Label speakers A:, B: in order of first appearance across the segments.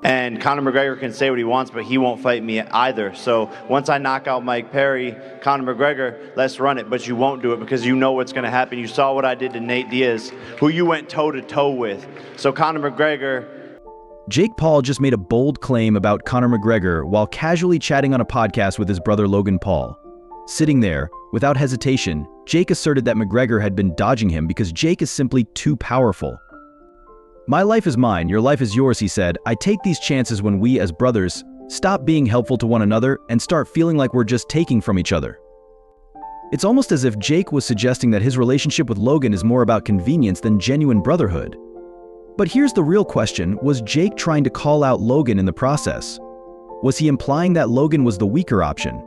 A: And Conor McGregor can say what he wants, but he won't fight me either. So once I knock out Mike Perry, Conor McGregor, let's run it. But you won't do it because you know what's going to happen. You saw what I did to Nate Diaz, who you went toe-to-toe with. So Conor McGregor...
B: Jake Paul just made a bold claim about Conor McGregor while casually chatting on a podcast with his brother Logan Paul. Sitting there, without hesitation, Jake asserted that McGregor had been dodging him because Jake is simply too powerful. "My life is mine, your life is yours," he said. "I take these chances when we, as brothers, stop being helpful to one another and start feeling like we're just taking from each other." It's almost as if Jake was suggesting that his relationship with Logan is more about convenience than genuine brotherhood. But here's the real question: was Jake trying to call out Logan in the process? Was he implying that Logan was the weaker option?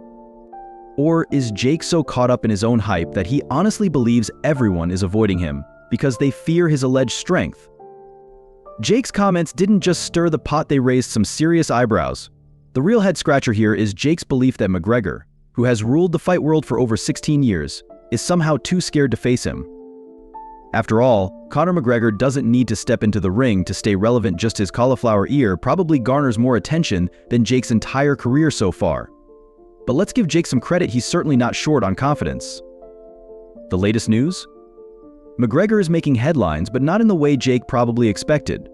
B: Or is Jake so caught up in his own hype that he honestly believes everyone is avoiding him because they fear his alleged strength? Jake's comments didn't just stir the pot, they raised some serious eyebrows. The real head-scratcher here is Jake's belief that McGregor, who has ruled the fight world for over 16 years, is somehow too scared to face him. After all, Conor McGregor doesn't need to step into the ring to stay relevant. Just his cauliflower ear probably garners more attention than Jake's entire career so far. But let's give Jake some credit, he's certainly not short on confidence. The latest news? McGregor is making headlines, but not in the way Jake probably expected.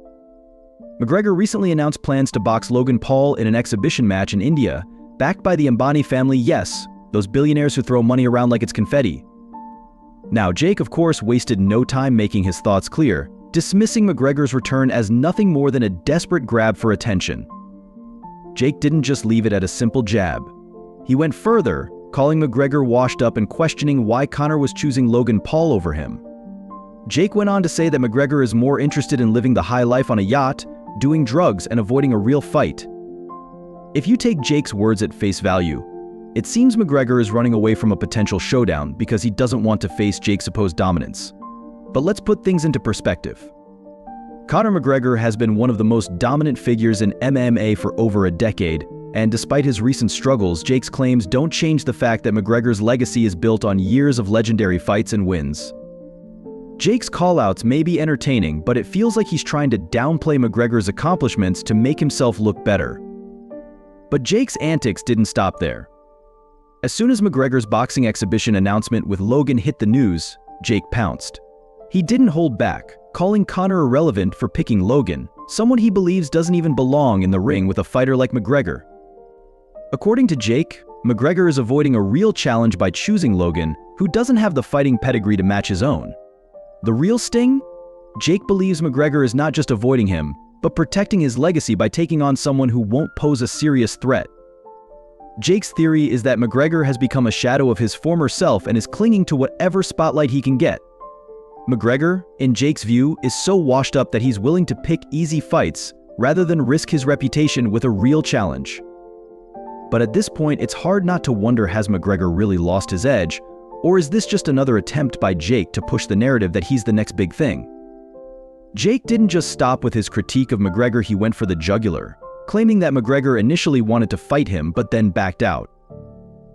B: McGregor recently announced plans to box Logan Paul in an exhibition match in India, backed by the Ambani family. Yes, those billionaires who throw money around like it's confetti. Now, Jake, of course, wasted no time making his thoughts clear, dismissing McGregor's return as nothing more than a desperate grab for attention. Jake didn't just leave it at a simple jab. He went further, calling McGregor washed up and questioning why Conor was choosing Logan Paul over him. Jake went on to say that McGregor is more interested in living the high life on a yacht, doing drugs, and avoiding a real fight. If you take Jake's words at face value, it seems McGregor is running away from a potential showdown because he doesn't want to face Jake's supposed dominance. But let's put things into perspective. Conor McGregor has been one of the most dominant figures in MMA for over a decade, and despite his recent struggles, Jake's claims don't change the fact that McGregor's legacy is built on years of legendary fights and wins. Jake's callouts may be entertaining, but it feels like he's trying to downplay McGregor's accomplishments to make himself look better. But Jake's antics didn't stop there. As soon as McGregor's boxing exhibition announcement with Logan hit the news, Jake pounced. He didn't hold back, calling Conor irrelevant for picking Logan, someone he believes doesn't even belong in the ring with a fighter like McGregor. According to Jake, McGregor is avoiding a real challenge by choosing Logan, who doesn't have the fighting pedigree to match his own. The real sting? Jake believes McGregor is not just avoiding him, but protecting his legacy by taking on someone who won't pose a serious threat. Jake's theory is that McGregor has become a shadow of his former self and is clinging to whatever spotlight he can get. McGregor, in Jake's view, is so washed up that he's willing to pick easy fights rather than risk his reputation with a real challenge. But at this point, it's hard not to wonder, has McGregor really lost his edge? Or is this just another attempt by Jake to push the narrative that he's the next big thing? Jake didn't just stop with his critique of McGregor, he went for the jugular, claiming that McGregor initially wanted to fight him but then backed out.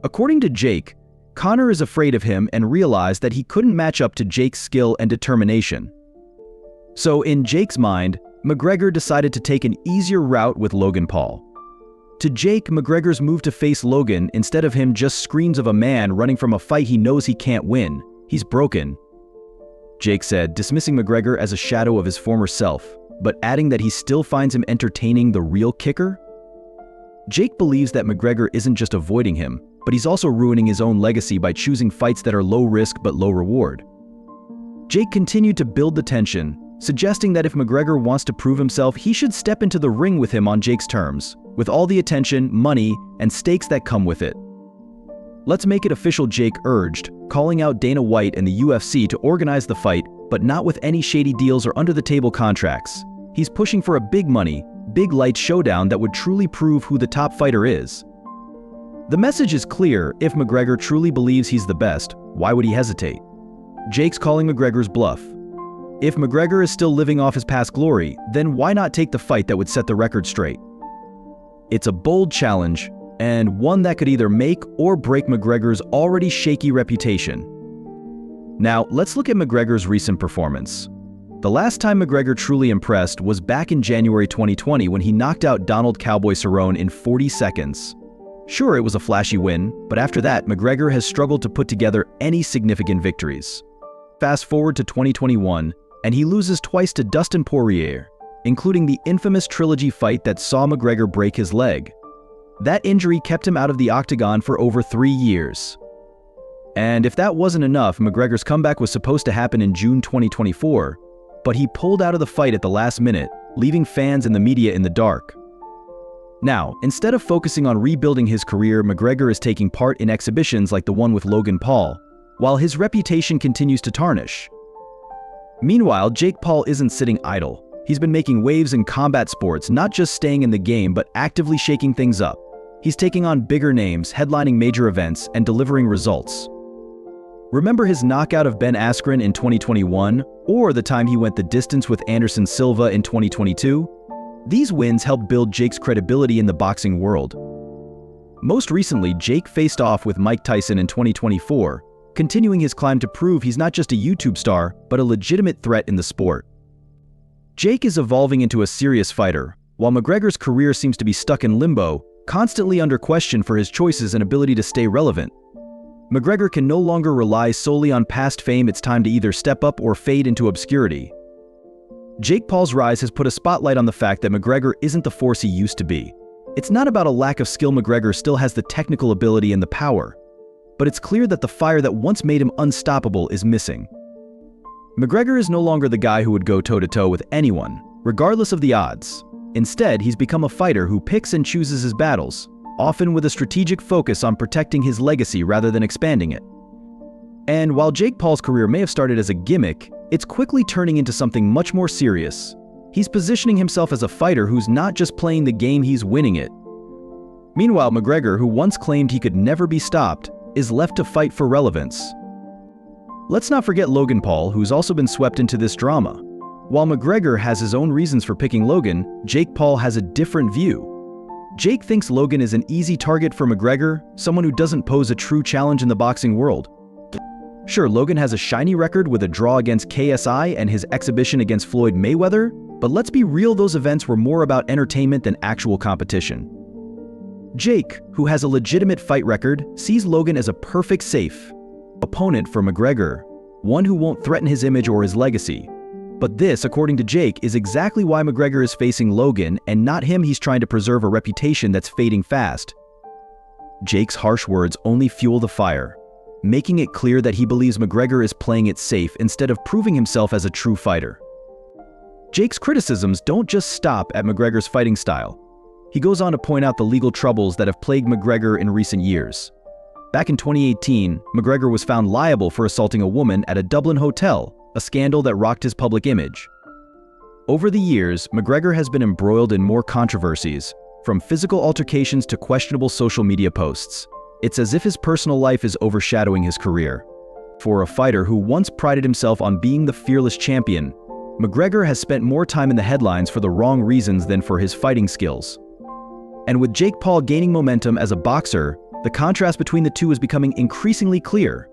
B: According to Jake, Conor is afraid of him and realized that he couldn't match up to Jake's skill and determination. So in Jake's mind, McGregor decided to take an easier route with Logan Paul. To Jake, McGregor's move to face Logan instead of him just screams of a man running from a fight he knows he can't win. He's broken. Jake said, dismissing McGregor as a shadow of his former self, but adding that he still finds him entertaining. The real kicker? Jake believes that McGregor isn't just avoiding him, but he's also ruining his own legacy by choosing fights that are low risk but low reward. Jake continued to build the tension, suggesting that if McGregor wants to prove himself, he should step into the ring with him on Jake's terms, with all the attention, money, and stakes that come with it. Let's make it official, Jake urged, calling out Dana White and the UFC to organize the fight, but not with any shady deals or under-the-table contracts. He's pushing for a big money, big light showdown that would truly prove who the top fighter is. The message is clear: if McGregor truly believes he's the best, why would he hesitate? Jake's calling McGregor's bluff. If McGregor is still living off his past glory, then why not take the fight that would set the record straight? It's a bold challenge, and one that could either make or break McGregor's already shaky reputation. Now, let's look at McGregor's recent performance. The last time McGregor truly impressed was back in January 2020 when he knocked out Donald Cowboy Cerrone in 40 seconds. Sure, it was a flashy win, but after that, McGregor has struggled to put together any significant victories. Fast forward to 2021, and he loses twice to Dustin Poirier, including the infamous trilogy fight that saw McGregor break his leg. That injury kept him out of the octagon for over 3 years. And if that wasn't enough, McGregor's comeback was supposed to happen in June 2024, but he pulled out of the fight at the last minute, leaving fans and the media in the dark. Now, instead of focusing on rebuilding his career, McGregor is taking part in exhibitions like the one with Logan Paul, while his reputation continues to tarnish. Meanwhile, Jake Paul isn't sitting idle. He's been making waves in combat sports, not just staying in the game, but actively shaking things up. He's taking on bigger names, headlining major events, and delivering results. Remember his knockout of Ben Askren in 2021, or the time he went the distance with Anderson Silva in 2022? These wins helped build Jake's credibility in the boxing world. Most recently, Jake faced off with Mike Tyson in 2024, continuing his climb to prove he's not just a YouTube star, but a legitimate threat in the sport. Jake is evolving into a serious fighter, while McGregor's career seems to be stuck in limbo, constantly under question for his choices and ability to stay relevant. McGregor can no longer rely solely on past fame. It's time to either step up or fade into obscurity. Jake Paul's rise has put a spotlight on the fact that McGregor isn't the force he used to be. It's not about a lack of skill. McGregor still has the technical ability and the power, but it's clear that the fire that once made him unstoppable is missing. McGregor is no longer the guy who would go toe-to-toe with anyone, regardless of the odds. Instead, he's become a fighter who picks and chooses his battles, often with a strategic focus on protecting his legacy rather than expanding it. And while Jake Paul's career may have started as a gimmick, it's quickly turning into something much more serious. He's positioning himself as a fighter who's not just playing the game, he's winning it. Meanwhile, McGregor, who once claimed he could never be stopped, is left to fight for relevance. Let's not forget Logan Paul, who's also been swept into this drama. While McGregor has his own reasons for picking Logan, Jake Paul has a different view. Jake thinks Logan is an easy target for McGregor, someone who doesn't pose a true challenge in the boxing world. Sure, Logan has a shiny record with a draw against KSI and his exhibition against Floyd Mayweather, but let's be real, those events were more about entertainment than actual competition. Jake, who has a legitimate fight record, sees Logan as a perfect safe opponent for McGregor, one who won't threaten his image or his legacy. But this, according to Jake, is exactly why McGregor is facing Logan and not him. He's trying to preserve a reputation that's fading fast. Jake's harsh words only fuel the fire, making it clear that he believes McGregor is playing it safe instead of proving himself as a true fighter. Jake's criticisms don't just stop at McGregor's fighting style. He goes on to point out the legal troubles that have plagued McGregor in recent years. Back in 2018, McGregor was found liable for assaulting a woman at a Dublin hotel, a scandal that rocked his public image. Over the years, McGregor has been embroiled in more controversies, from physical altercations to questionable social media posts. It's as if his personal life is overshadowing his career. For a fighter who once prided himself on being the fearless champion, McGregor has spent more time in the headlines for the wrong reasons than for his fighting skills. And with Jake Paul gaining momentum as a boxer, the contrast between the two is becoming increasingly clear.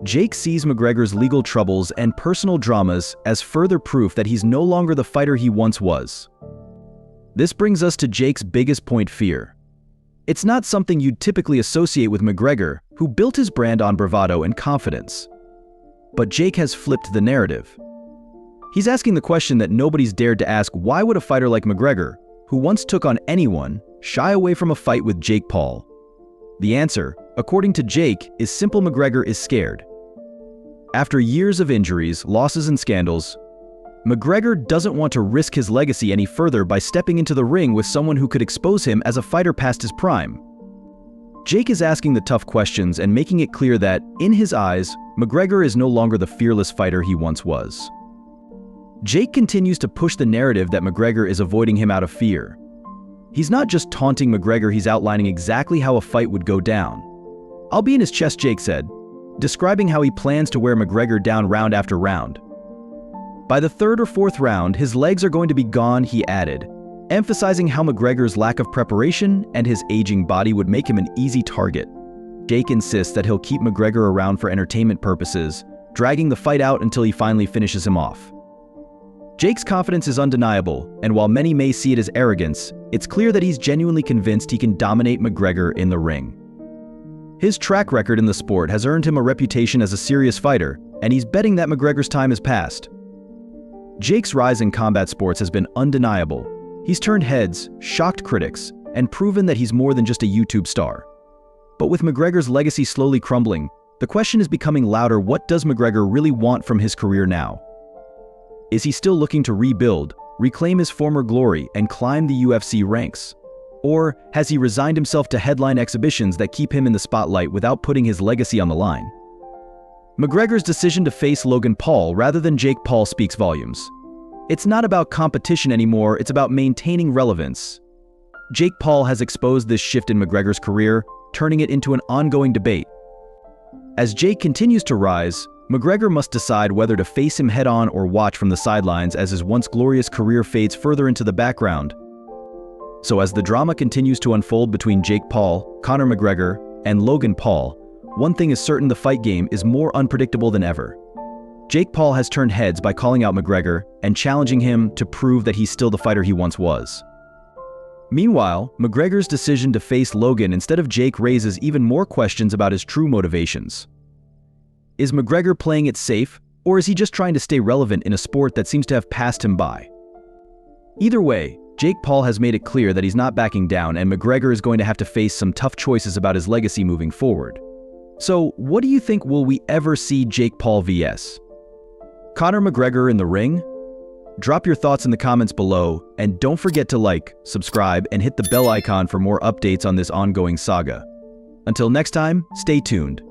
B: Jake sees McGregor's legal troubles and personal dramas as further proof that he's no longer the fighter he once was. This brings us to Jake's biggest point: fear. It's not something you'd typically associate with McGregor, who built his brand on bravado and confidence. But Jake has flipped the narrative. He's asking the question that nobody's dared to ask: why would a fighter like McGregor, who once took on anyone, shy away from a fight with Jake Paul? The answer, according to Jake, is simple: McGregor is scared. After years of injuries, losses, and scandals, McGregor doesn't want to risk his legacy any further by stepping into the ring with someone who could expose him as a fighter past his prime. Jake is asking the tough questions and making it clear that, in his eyes, McGregor is no longer the fearless fighter he once was. Jake continues to push the narrative that McGregor is avoiding him out of fear. He's not just taunting McGregor, he's outlining exactly how a fight would go down. "I'll be in his chest," Jake said, describing how he plans to wear McGregor down round after round. By the third or fourth round, his legs are going to be gone, he added, emphasizing how McGregor's lack of preparation and his aging body would make him an easy target. Jake insists that he'll keep McGregor around for entertainment purposes, dragging the fight out until he finally finishes him off. Jake's confidence is undeniable, and while many may see it as arrogance, it's clear that he's genuinely convinced he can dominate McGregor in the ring. His track record in the sport has earned him a reputation as a serious fighter, and he's betting that McGregor's time has passed. Jake's rise in combat sports has been undeniable. He's turned heads, shocked critics, and proven that he's more than just a YouTube star. But with McGregor's legacy slowly crumbling, the question is becoming louder: what does McGregor really want from his career now? Is he still looking to rebuild, reclaim his former glory, and climb the UFC ranks? Or has he resigned himself to headline exhibitions that keep him in the spotlight without putting his legacy on the line? McGregor's decision to face Logan Paul rather than Jake Paul speaks volumes. It's not about competition anymore, it's about maintaining relevance. Jake Paul has exposed this shift in McGregor's career, turning it into an ongoing debate. As Jake continues to rise, McGregor must decide whether to face him head-on or watch from the sidelines as his once glorious career fades further into the background. So as the drama continues to unfold between Jake Paul, Conor McGregor, and Logan Paul, one thing is certain: the fight game is more unpredictable than ever. Jake Paul has turned heads by calling out McGregor and challenging him to prove that he's still the fighter he once was. Meanwhile, McGregor's decision to face Logan instead of Jake raises even more questions about his true motivations. Is McGregor playing it safe, or is he just trying to stay relevant in a sport that seems to have passed him by? Either way, Jake Paul has made it clear that he's not backing down, and McGregor is going to have to face some tough choices about his legacy moving forward. So, what do you think? Will we ever see Jake Paul vs. Conor McGregor in the ring? Drop your thoughts in the comments below, and don't forget to like, subscribe, and hit the bell icon for more updates on this ongoing saga. Until next time, stay tuned.